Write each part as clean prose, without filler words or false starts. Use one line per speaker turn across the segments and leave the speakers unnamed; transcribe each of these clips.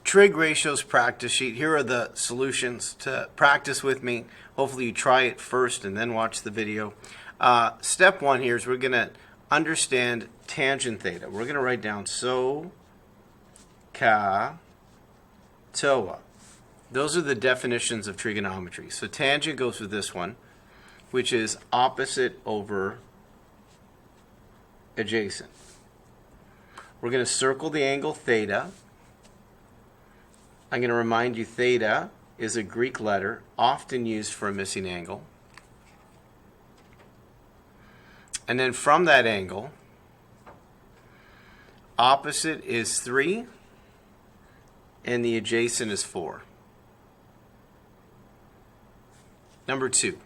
Trig ratios practice sheet. Here are the solutions to practice with me. Hopefully you try it first and then watch the video. Step one here is we're going to understand tangent theta. We're going to write down so, ka, toa. Those are the definitions of trigonometry. So tangent goes with this one, which is opposite over adjacent. We're going to circle the angle theta. I'm going to remind you theta is a Greek letter often used for a missing angle. And then from that angle, opposite is 3 and the adjacent is 4. Number 2.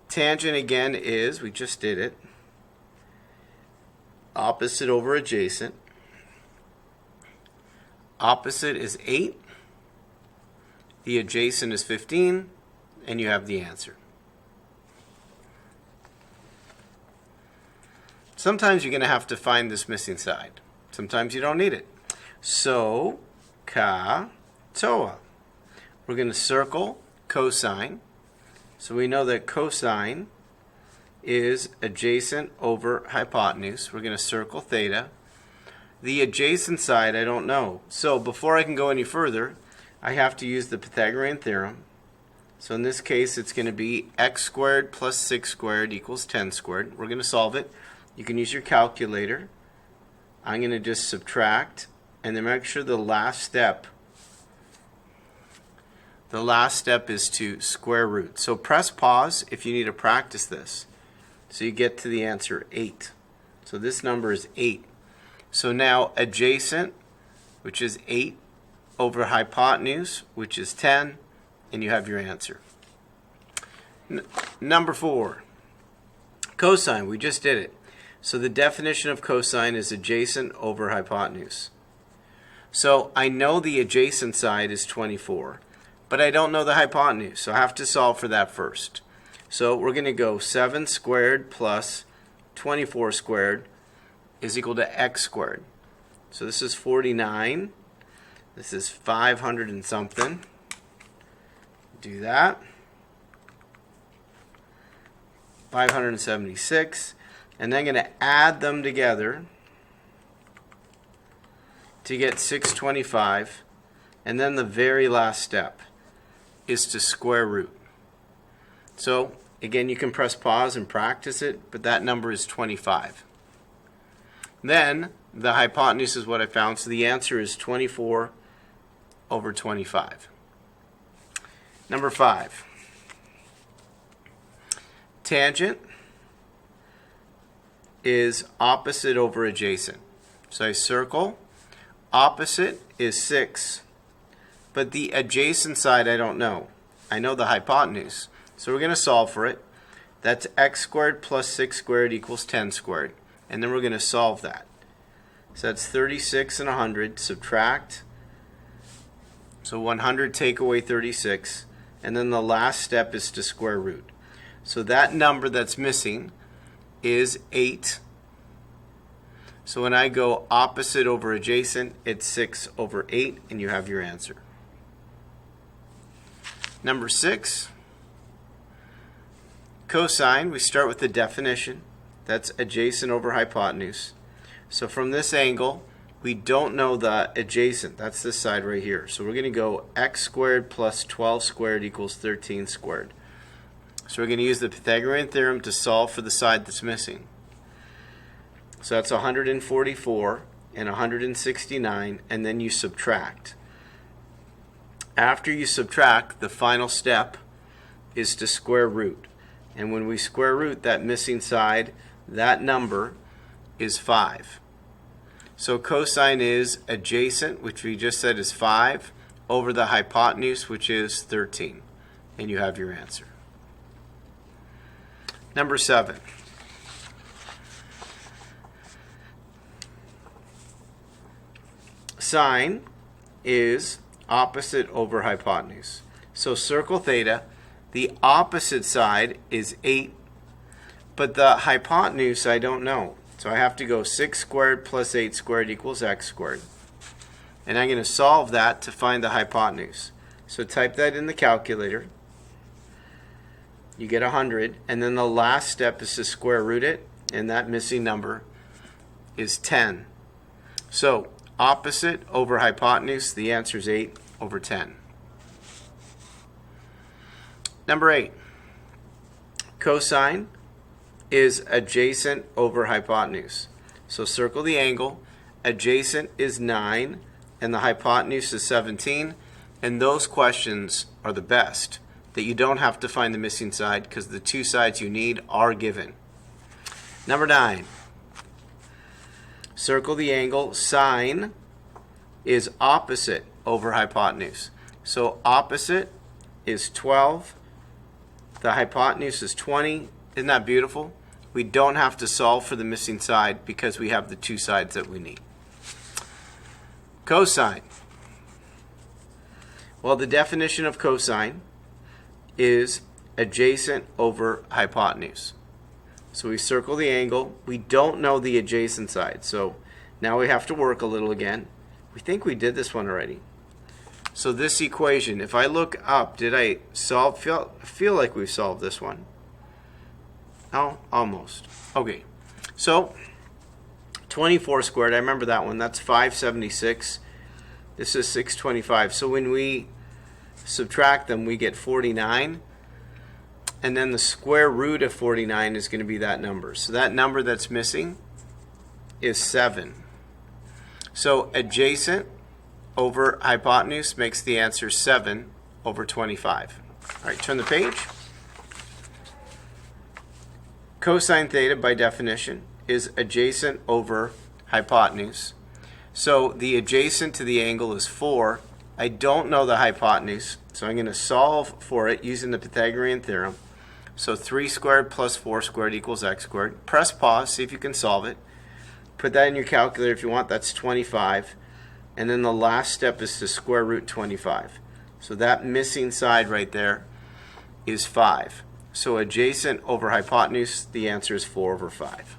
Tangent again is, we just did it, opposite over adjacent. Opposite is 8, the adjacent is 15, and you have the answer. Sometimes you're going to have to find this missing side. Sometimes you don't need it. So, ka, toa. We're going to circle cosine. So we know that cosine is adjacent over hypotenuse. We're going to circle theta. The adjacent side, I don't know. So before I can go any further, I have to use the Pythagorean theorem. So in this case, it's going to be x squared plus 6 squared equals 10 squared. We're going to solve it. You can use your calculator. I'm going to just subtract, and then make sure the last step is to square root. So press pause if you need to practice this. So you get to the answer 8. So this number is 8. So now adjacent, which is 8, over hypotenuse, which is 10, and you have your answer. Number 4, cosine. We just did it. So the definition of cosine is adjacent over hypotenuse. So I know the adjacent side is 24, but I don't know the hypotenuse, so I have to solve for that first. So we're going to go 7 squared plus 24 squared is equal to x squared. So this is 49. This is 500 and something. Do that. 576. And then I'm going to add them together to get 625. And then the very last step is to square root. So again, you can press pause and practice it, but that number is 25. Then the hypotenuse is what I found, so the answer is 24 over 25. Number 5. Tangent is opposite over adjacent. So I circle. Opposite is 6, but the adjacent side I don't know. I know the hypotenuse, so we're going to solve for it. That's x squared plus 6 squared equals 10 squared. And then we're going to solve that. So that's 36 and 100. Subtract. So 100 take away 36. And then the last step is to square root. So that number that's missing is 8. So when I go opposite over adjacent, it's 6 over 8, and you have your answer. Number 6. Cosine, we start with the definition. That's adjacent over hypotenuse. So from this angle, we don't know the adjacent. That's this side right here. So we're going to go x squared plus 12 squared equals 13 squared. So we're going to use the Pythagorean theorem to solve for the side that's missing. So that's 144 and 169, and then you subtract. After you subtract, the final step is to square root. And when we square root that missing side, that number is 5. So cosine is adjacent, which we just said is 5, over the hypotenuse, which is 13. And you have your answer. Number 7. Sine is opposite over hypotenuse. So circle theta. The opposite side is 8, but the hypotenuse I don't know. So I have to go 6 squared plus 8 squared equals x squared. and I'm going to solve that to find the hypotenuse. So type that in the calculator. You get 100, and then the last step is to square root it, and that missing number is 10. So opposite over hypotenuse, the answer is 8 over 10. Number 8, cosine is adjacent over hypotenuse. So circle the angle. Adjacent is 9, and the hypotenuse is 17, and those questions are the best, that you don't have to find the missing side because the two sides you need are given. Number 9, circle the angle. Sine is opposite over hypotenuse. So opposite is 12. The hypotenuse is 20. Isn't that beautiful? We don't have to solve for the missing side because we have the two sides that we need. Cosine. Well, the definition of cosine is adjacent over hypotenuse. So we circle the angle. We don't know the adjacent side. So now we have to work a little again. We think we did this one already. So this equation, if I look up, did I solve? Feel like we solved this one. Oh, almost. Okay. So 24 squared, I remember that one. That's 576. This is 625. So when we subtract them, we get 49. And then the square root of 49 is going to be that number. So that number that's missing is 7. So adjacent over hypotenuse makes the answer 7 over 25. All right, turn the page. Cosine theta, by definition, is adjacent over hypotenuse. So the adjacent to the angle is 4. I don't know the hypotenuse, so I'm going to solve for it using the Pythagorean theorem. So 3 squared plus 4 squared equals x squared. Press pause, see if you can solve it. Put that in your calculator if you want. That's 25. And then the last step is to square root 25. So that missing side right there is 5. So adjacent over hypotenuse, the answer is 4 over 5.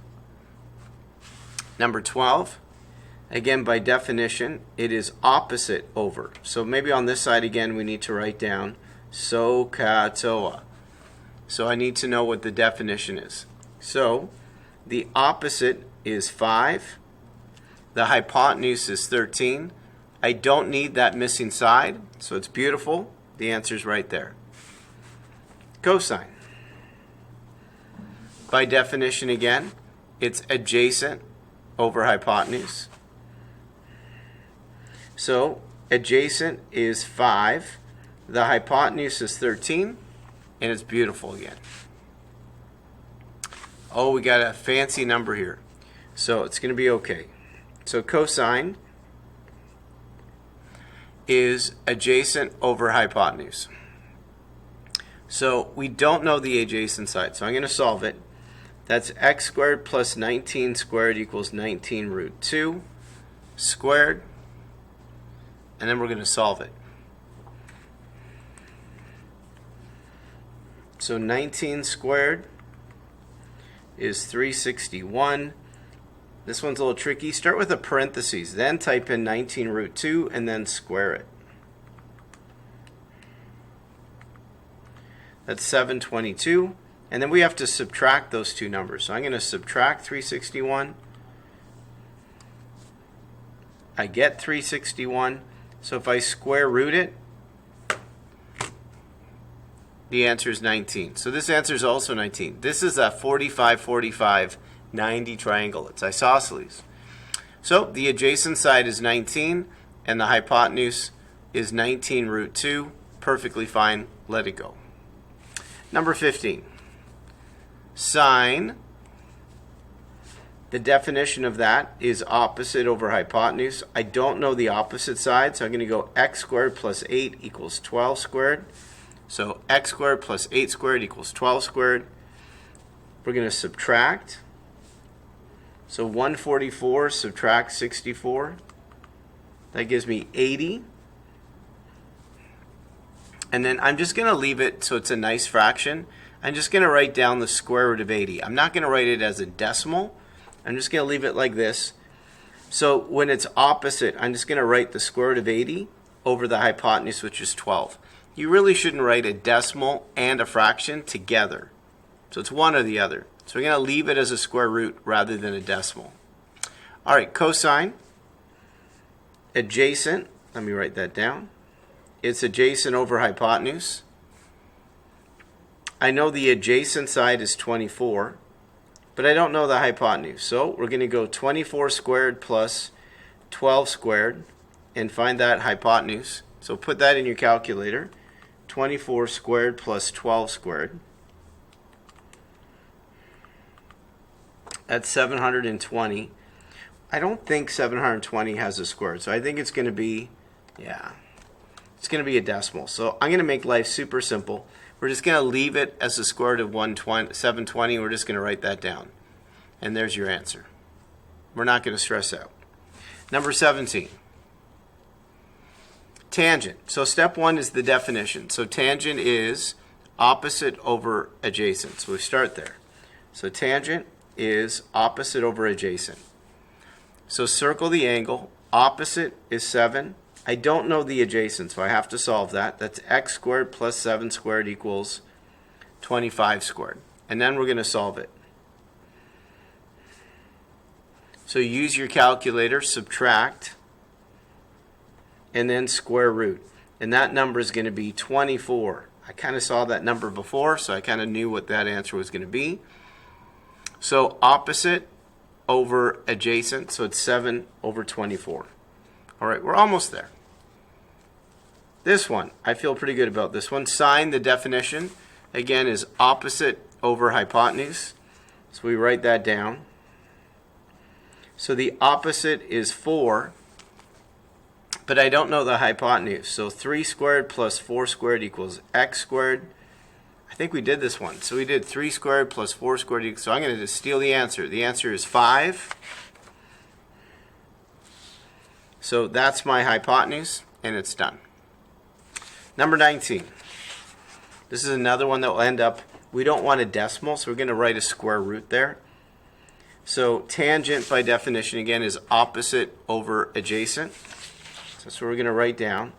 Number 12, again by definition, it is opposite over. So maybe on this side again we need to write down SOHCAHTOA. So I need to know what the definition is. So the opposite is 5. The hypotenuse is 13. I don't need that missing side, so it's beautiful. The answer is right there. Cosine. By definition again, it's adjacent over hypotenuse. So adjacent is 5. The hypotenuse is 13, and it's beautiful again. Oh, we got a fancy number here. So it's going to be okay. So cosine is adjacent over hypotenuse. So we don't know the adjacent side, so I'm going to solve it. That's x squared plus 19 squared equals 19 root 2 squared. And then we're going to solve it. So 19 squared is 361. This one's a little tricky. Start with a parentheses, then type in 19 root 2 and then square it. That's 722. And then we have to subtract those two numbers. So I'm going to subtract 361. I get 361. So if I square root it, the answer is 19. So this answer is also 19. This is a 45, 45, 90 triangle. It's isosceles. So the adjacent side is 19, and the hypotenuse is 19 root 2. Perfectly fine. Let it go. Number 15. Sine. The definition of that is opposite over hypotenuse. I don't know the opposite side, so I'm going to go x squared plus 8 equals 12 squared. So x squared plus 8 squared equals 12 squared. We're going to subtract. So 144 subtract 64. That gives me 80. And then I'm just going to leave it so it's a nice fraction. I'm just going to write down the square root of 80. I'm not going to write it as a decimal. I'm just going to leave it like this. So when it's opposite, I'm just going to write the square root of 80 over the hypotenuse, which is 12. You really shouldn't write a decimal and a fraction together. So it's one or the other. So we're going to leave it as a square root rather than a decimal. All right, cosine, adjacent, let me write that down. It's adjacent over hypotenuse. I know the adjacent side is 24, but I don't know the hypotenuse. So we're going to go 24 squared plus 12 squared and find that hypotenuse. So put that in your calculator. 24 squared plus 12 squared. That's 720. I don't think 720 has a square, so I think it's going to be, it's going to be a decimal. So I'm going to make life super simple. We're just going to leave it as the square root of 720. We're just going to write that down. And there's your answer. We're not going to stress out. Number 17. Tangent. So step one is the definition. So tangent is opposite over adjacent. So we start there. So tangent is opposite over adjacent. So circle the angle. Opposite is 7. I don't know the adjacent, so I have to solve that. That's x squared plus 7 squared equals 25 squared. And then we're going to solve it. So use your calculator, subtract, and then square root. And that number is going to be 24. I kind of saw that number before, so I kind of knew what that answer was going to be. So opposite over adjacent, so it's 7 over 24. All right, we're almost there. This one, I feel pretty good about this one. Sine, the definition, again, is opposite over hypotenuse. So we write that down. So the opposite is 4, but I don't know the hypotenuse. So 3 squared plus 4 squared equals x squared. I think we did this one. So we did 3 squared plus 4 squared equals, so I'm going to just steal the answer. The answer is 5. So that's my hypotenuse, and it's done. Number 19. This is another one that will end up, we don't want a decimal, so we're going to write a square root there. So tangent, by definition, again, is opposite over adjacent. So that's what we're going to write down.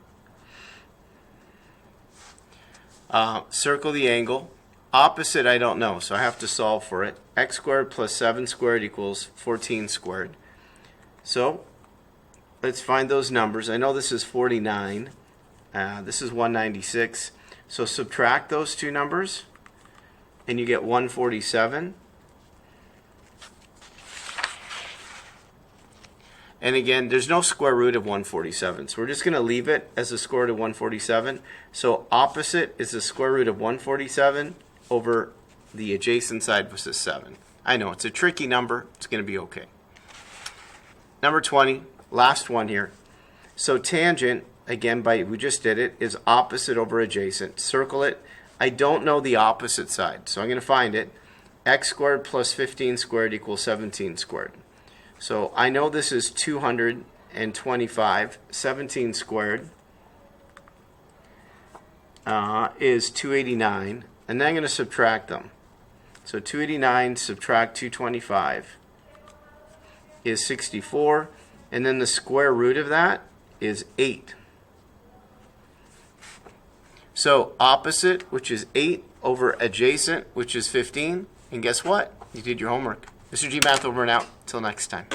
Circle the angle. Opposite, I don't know, so I have to solve for it. X squared plus 7 squared equals 14 squared. So let's find those numbers. I know this is 49. This is 196. So subtract those two numbers, and you get 147. And again, there's no square root of 147, so we're just going to leave it as the square root of 147. So opposite is the square root of 147 over the adjacent side, which is 7. I know, it's a tricky number. It's going to be okay. Number 20, last one here. So tangent, again, we just did it, is opposite over adjacent. Circle it. I don't know the opposite side, so I'm going to find it. X squared plus 15 squared equals 17 squared. So I know this is 225. 17 squared is 289. And then I'm going to subtract them. So 289 subtract 225 is 64. And then the square root of that is 8. So opposite, which is 8, over adjacent, which is 15. And guess what? You did your homework. Mr. G Math over and out. Till next time.